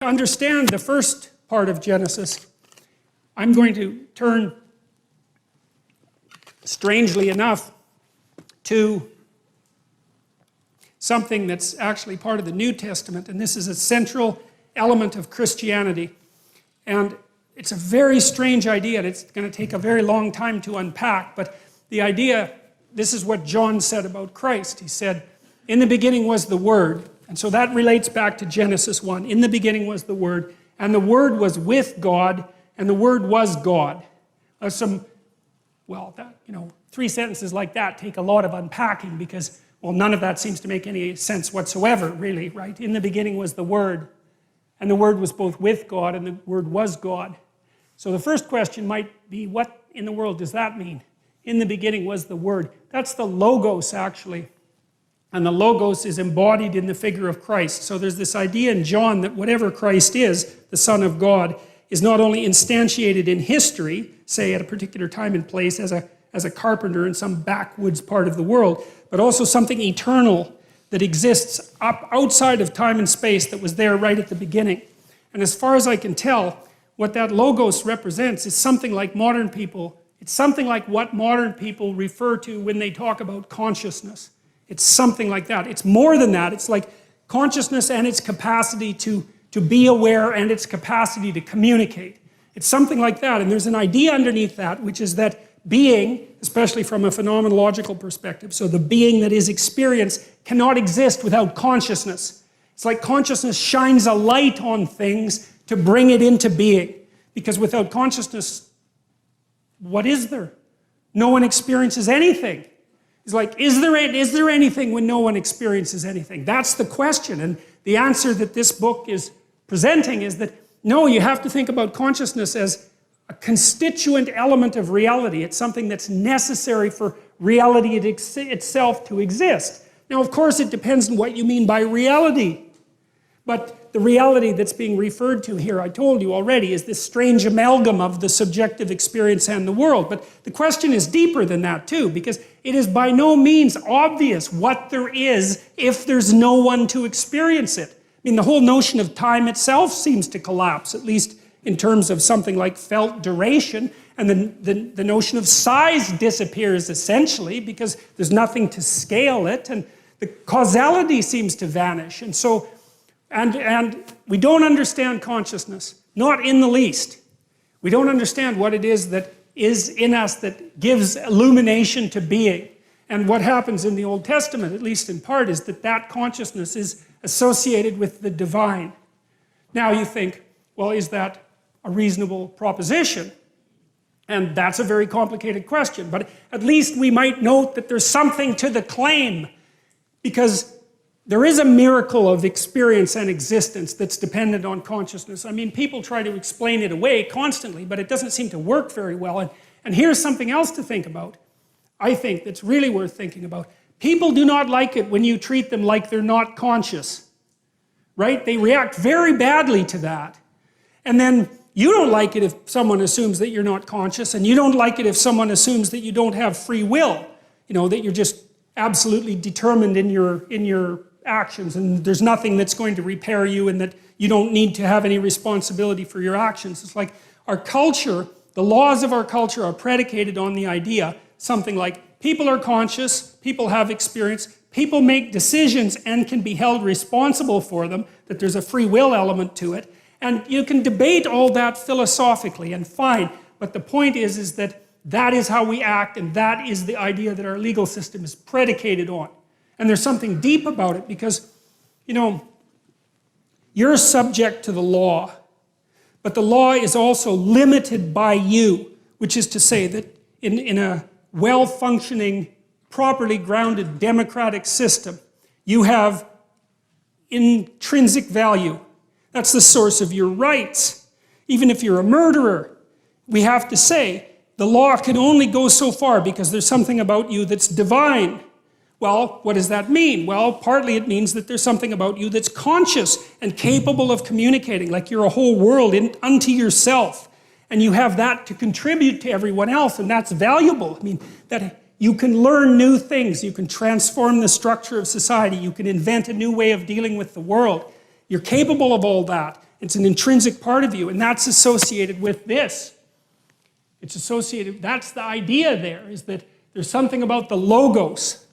To understand the first part of Genesis, I'm going to turn, strangely enough, to something that's actually part of the New Testament, and this is a central element of Christianity. And it's a very strange idea, and it's going to take a very long time to unpack, but the idea, this is what John said about Christ. He said, in the beginning was the Word. And so that relates back to Genesis 1. In the beginning was the Word, and the Word was with God, and the Word was God. Three sentences like that take a lot of unpacking because, well, none of that seems to make any sense whatsoever, really, right? In the beginning was the Word, and the Word was both with God, and the Word was God. So the first question might be, what in the world does that mean? In the beginning was the Word. That's the Logos, actually. And the Logos is embodied in the figure of Christ. So there's this idea in John that whatever Christ is, the Son of God, is not only instantiated in history, say at a particular time and place as a carpenter in some backwoods part of the world, but also something eternal that exists up outside of time and space that was there right at the beginning. And as far as I can tell, what that Logos represents is something like modern people, it's something like what modern people refer to when they talk about consciousness. It's something like that. It's more than that. It's like consciousness and its capacity to be aware and its capacity to communicate. It's something like that. And there's an idea underneath that, which is that being, especially from a phenomenological perspective, so the being that is experience cannot exist without consciousness. It's like consciousness shines a light on things to bring it into being. Because without consciousness, what is there? No one experiences anything. It's like, is there anything when no one experiences anything? That's the question. And the answer that this book is presenting is that, no, you have to think about consciousness as a constituent element of reality. It's something that's necessary for reality itself to exist. Now, of course, it depends on what you mean by reality. But the reality that's being referred to here, I told you already, is this strange amalgam of the subjective experience and the world. But the question is deeper than that too, because it is by no means obvious what there is if there's no one to experience it. I mean, the whole notion of time itself seems to collapse, at least in terms of something like felt duration, and the notion of size disappears essentially because there's nothing to scale it, and the causality seems to vanish. And so, and we don't understand consciousness, not in the least. We don't understand what it is that is in us that gives illumination to being. And what happens in the Old Testament, at least in part, is that that consciousness is associated with the divine. Now you think, well, is that a reasonable proposition? And that's a very complicated question, but at least we might note that there's something to the claim, because there is a miracle of experience and existence that's dependent on consciousness. I mean, people try to explain it away constantly, but it doesn't seem to work very well. And here's something else to think about, I think, that's really worth thinking about. People do not like it when you treat them like they're not conscious, right? They react very badly to that. And then you don't like it if someone assumes that you're not conscious, and you don't like it if someone assumes that you don't have free will, you know, that you're just absolutely determined in your actions, and there's nothing that's going to repair you, and that you don't need to have any responsibility for your actions. It's like our culture, the laws of our culture are predicated on the idea, something like people are conscious, people have experience, people make decisions and can be held responsible for them, that there's a free will element to it. And you can debate all that philosophically, and fine, but the point is that that is how we act, and that is the idea that our legal system is predicated on. And there's something deep about it because, you know, you're subject to the law, but the law is also limited by you, which is to say that in a well-functioning, properly grounded democratic system, you have intrinsic value. That's the source of your rights. Even if you're a murderer, we have to say, the law can only go so far because there's something about you that's divine. Well, what does that mean? Well, partly it means that there's something about you that's conscious and capable of communicating, like you're a whole world unto yourself. And you have that to contribute to everyone else, and that's valuable. I mean, that you can learn new things, you can transform the structure of society, you can invent a new way of dealing with the world. You're capable of all that. It's an intrinsic part of you, and that's associated with this. It's associated, that's the idea there, is that there's something about the logos